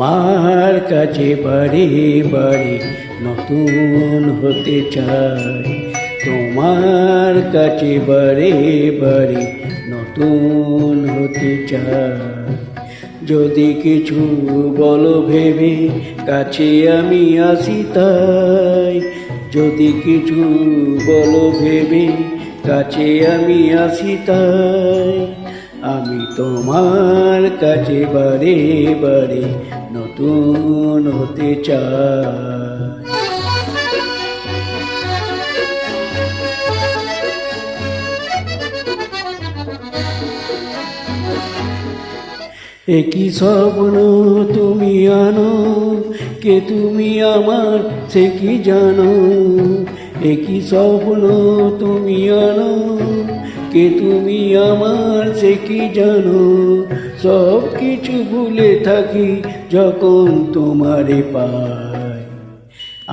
তোমার কাছে বারে বারে নতুন হতে চাই, তোমার কাছে বারে বারে নতুন হতে চাই। যদি কিছু বলো ভেবে কাছে আমি আসি তাই, যদি কিছু বলো ভেবে কাছে আমি আসি তাই। আমি তোমার কাছে বারে বারে নতুন হতে চাই। একই স্বপ্ন তুমি আনো, কে তুমি আমার সে কি জানো। একই স্বপ্ন তুমি আনো, কে তুমি আমার সে কি জানো। সব কিছু ভুলে থাকি যখন তোমারে পাই,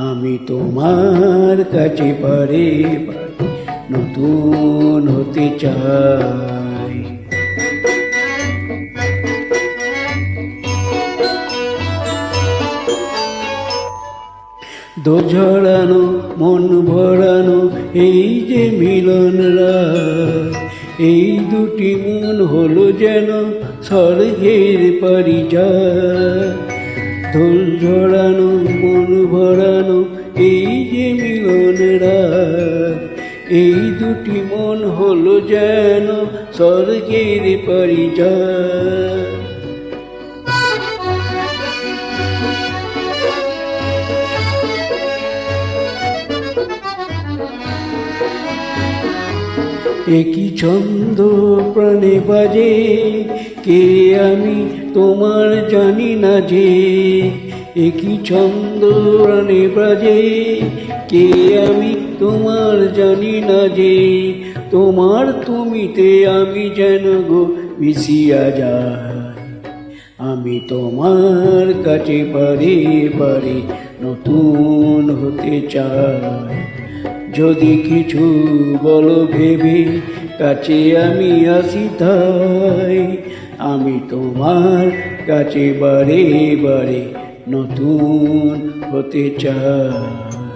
আমি তোমার কাছে বারে বারে নতুন হতে চাই। দোঝরানো মন ভরানো এই যে মিলন রাত, এই দুটি মন হলো যেন স্বর্গের পরিচয়। দোল ঝরানো মন ভরানো এই যে মিলন রাত, এই দুটি মন হলো যেন স্বর্গের পরিচয়। একই ছন্দ প্রাণে বাজে, কে আমি তোমার জানি না যে। একই ছন্দ প্রাণে বাজে, কে আমি তোমার জানি না যে। তোমার তুমিতে আমি যেন গো মিশিয়া যাই, আমি তোমার কাছে বারে বারে নতুন হতে চাই। যদি কিছু বলো ভেবে কাছে আমি আসি তাই, আমি তোমার কাছে বারে বারে নতুন হতে চাই।